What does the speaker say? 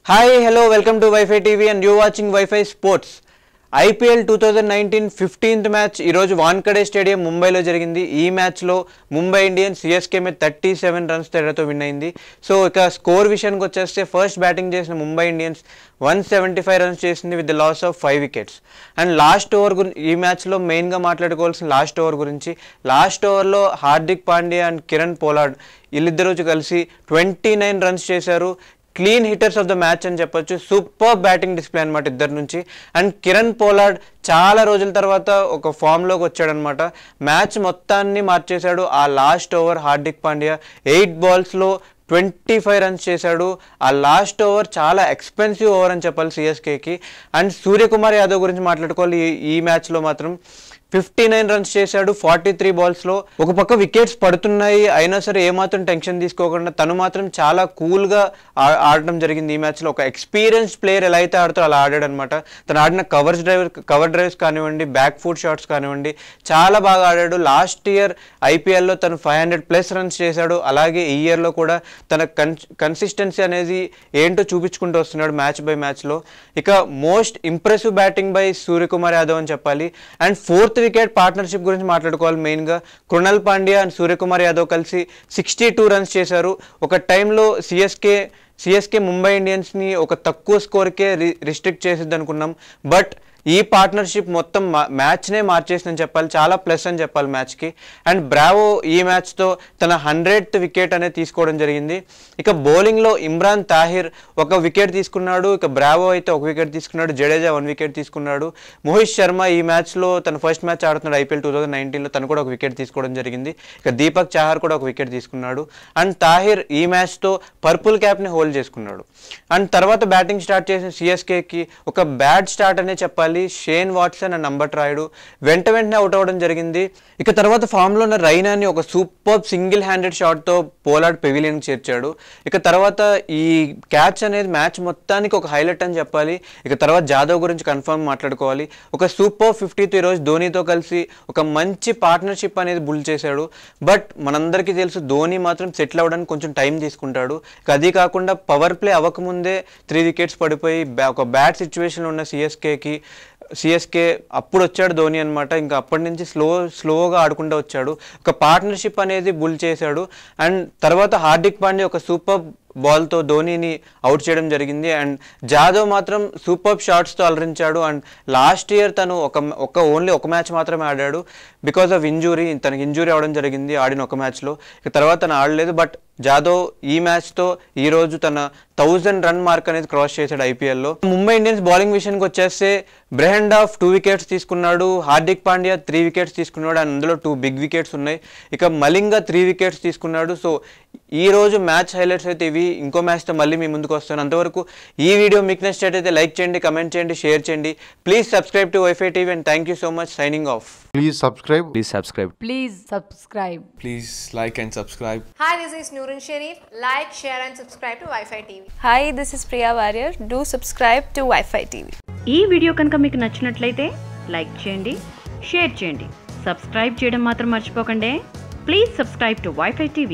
Hi, hello, welcome to Wi-Fi TV and you're watching Wi-Fi Sports. IPL 2019 15th match ఈరోజు వాన్ఖడే stadium ముంబైలో జరిగింది. ఈ మ్యాచ్లో ముంబై ఇండియన్స్ సిఎస్కే మీద 37 రన్స్ తేడాతో విన్ అయింది. సో ఇక స్కోర్ విషయానికి వచ్చేస్తే ఫస్ట్ బ్యాటింగ్ చేసిన ముంబై ఇండియన్స్ 175 రన్స్ చేసింది with the loss of 5 wickets. And last over ఈ మ్యాచ్లో మెయిన్గా మాట్లాడుకోవాల్సిన లాస్ట్ ఓవర్ గురించి. లాస్ట్ ఓవర్లో Hardik Pandya and Kieron Pollard వీళ్ళిద్దరూ కలిసి 29 రన్స్ చేశారు. Clean hitters of the match అని చెప్పొచ్చు. సూపర్ బ్యాటింగ్ డిస్ప్లే అనమాట ఇద్దరి నుంచి. అండ్ కిరణ్ పోలార్డ్ చాలా రోజుల తర్వాత ఒక ఫామ్లోకి వచ్చాడనమాట. మ్యాచ్ మొత్తాన్ని మార్చేశాడు. ఆ last over Hardik Pandya 8 బాల్స్లో 25 runs చేశాడు. ఆ లాస్ట్ ఓవర్ చాలా ఎక్స్పెన్సివ్ ఓవర్ అని చెప్పాలి సిఎస్కేకి. అండ్ సూర్యకుమార్ యాదవ్ గురించి మాట్లాడుకోవాలి. ఈ మ్యాచ్లో మాత్రం 59 రన్స్ చేశాడు 43 బాల్స్లో. ఒక పక్క వికెట్స్ పడుతున్నాయి అయినా సరే ఏమాత్రం టెన్షన్ తీసుకోకుండా తను మాత్రం చాలా కూల్గా ఆడడం జరిగింది ఈ మ్యాచ్లో. ఒక ఎక్స్పీరియన్స్డ్ ప్లేయర్ ఎలా అయితే ఆడుతారో అలా ఆడాడనమాట. తను ఆడిన కవర్ డ్రైవ్స్ కానివ్వండి, బ్యాక్ ఫుట్ షాట్స్ కానివ్వండి, చాలా బాగా ఆడాడు. లాస్ట్ ఇయర్ ఐపీఎల్లో తను 500+ రన్స్ చేశాడు. అలాగే ఈ ఇయర్లో కూడా తన కన్సిస్టెన్సీ అనేది ఏంటో చూపించుకుంటూ వస్తున్నాడు మ్యాచ్ బై మ్యాచ్లో. ఇక most impressive batting by Suryakumar Yadav అని చెప్పాలి. అండ్ 4th వికెట్ పార్ట్నర్షిప్ గురించి మాట్లాడుకోవాలి. మెయిన్గా కృణాల్ పాండ్యా అండ్ సూర్యకుమార్ యాదవ్ కలిసి 62 రన్స్ చేశారు. ఒక టైంలో సిఎస్కే ముంబై ఇండియన్స్ని ఒక తక్కువ స్కోర్కే రిస్ట్రిక్ట్ చేసిద్ది అనుకున్నాం. బట్ ఈ పార్ట్నర్షిప్ మొత్తం మ్యాచ్నే మార్చేసిందని చెప్పాలి. చాలా ప్లస్ అని చెప్పాలి మ్యాచ్కి. అండ్ బ్రావో ఈ మ్యాచ్తో తన 100th వికెట్ అనేది తీసుకోవడం జరిగింది. ఇక బౌలింగ్లో ఇమ్రాన్ తాహిర్ ఒక వికెట్ తీసుకున్నాడు. ఇక బ్రావో అయితే ఒక వికెట్ తీసుకున్నాడు. జడేజా 1 వికెట్ తీసుకున్నాడు. మోహిత్ శర్మ ఈ మ్యాచ్లో తన ఫస్ట్ మ్యాచ్ ఆడుతున్నాడు IPL 2019లో. తను కూడా ఒక వికెట్ తీసుకోవడం జరిగింది. ఇక దీపక్ చాహర్ కూడా ఒక వికెట్ తీసుకున్నాడు. అండ్ తాహిర్ ఈ మ్యాచ్తో పర్పుల్ క్యాప్ని హోల్డ్ చేసుకున్నాడు. అండ్ తర్వాత బ్యాటింగ్ స్టార్ట్ చేసిన సిఎస్కేకి ఒక బ్యాడ్ స్టార్ట్ అనే చెప్పాలి. Shane Watson and Ambati Rayudu వెంటనే అవుట్ అవ్వడం జరిగింది. ఇక తర్వాత ఫామ్లో ఉన్న రైనాని ఒక సూపర్ సింగిల్ హ్యాండెడ్ షాట్తో పోలార్డ్ పెవిలియన్కి చేర్చాడు. ఇక తర్వాత ఈ క్యాచ్ అనేది మ్యాచ్ మొత్తానికి ఒక హైలైట్ అని చెప్పాలి. ఇక తర్వాత జాదవ్ గురించి కన్ఫర్మ్ మాట్లాడుకోవాలి. ఒక సూపర్ 50తో ఈరోజు ధోనీతో కలిసి ఒక మంచి పార్ట్నర్షిప్ అనేది బుల్ చేశాడు. బట్ మనందరికీ తెలుసు ధోనీ మాత్రం సెటిల్ అవ్వడానికి కొంచెం టైం తీసుకుంటాడు. అది కాకుండా పవర్ ప్లే అవ్వకముందే 3 వికెట్స్ పడిపోయి ఒక బ్యాడ్ సిచ్యువేషన్లో ఉన్న సిఎస్కే అప్పుడు వచ్చాడు ధోని అనమాట. ఇంకా అప్పటి నుంచి స్లోగా ఆడుకుంటూ వచ్చాడు. ఒక పార్ట్నర్షిప్ అనేది బుల్ చేశాడు. అండ్ తర్వాత హార్దిక్ పాండ్యా ఒక సూపర్ బాల్తో ధోనీని అవుట్ చేయడం జరిగింది. అండ్ జాదవ్ మాత్రం సూపర్ షాట్స్తో అలరించాడు. అండ్ లాస్ట్ ఇయర్ తను ఓన్లీ ఒక మ్యాచ్ మాత్రమే ఆడాడు బికాస్ ఆఫ్ ఇంజురీ. తనకి ఇంజురీ అవడం జరిగింది ఆడిన ఒక మ్యాచ్లో. ఇక తర్వాత తను ఆడలేదు. బట్ జాదవ్ ఈ మ్యాచ్తో ఈరోజు తన 1000 రన్ మార్క్ అనేది క్రాస్ చేశాడు ఐపీఎల్లో. ముంబై ఇండియన్స్ బౌలింగ్ విషయానికి వచ్చేస్తే బ్రెహెండాఫ్ 2 వికెట్స్ తీసుకున్నాడు. హార్దిక్ పాండ్యా 3 వికెట్స్ తీసుకున్నాడు. అండ్ అందులో 2 బిగ్ వికెట్స్ ఉన్నాయి. ఇక మలింగా 3 వికెట్స్ తీసుకున్నాడు. సో ఈ రోజు మ్యాచ్ హైలైట్స్ అయితే ఇవి. ఇంకో మ్యాచ్తో మళ్ళీ మీ ముందుకు వస్తాను. అంతవరకు ఈ వీడియో మీకు నచ్చినట్టయితే లైక్ చేయండి, కమెంట్ చేయండి, షేర్ చేయండి. Please subscribe to Wi-Fi TV and thank you so much. Signing off. Please subscribe. Please subscribe. Please subscribe. Please like and subscribe. Hi, this is Noorun Sharif. Like, share and subscribe to Wi-Fi TV. Hi, this is Priya Warrior. Do subscribe to Wi-Fi TV. ఈ video కనుక మీకు నచ్చినట్లయితే like చేయండి, share చేయండి, subscribe చేయడం మాత్రం మర్చిపోకండి. Please subscribe to Wi-Fi TV.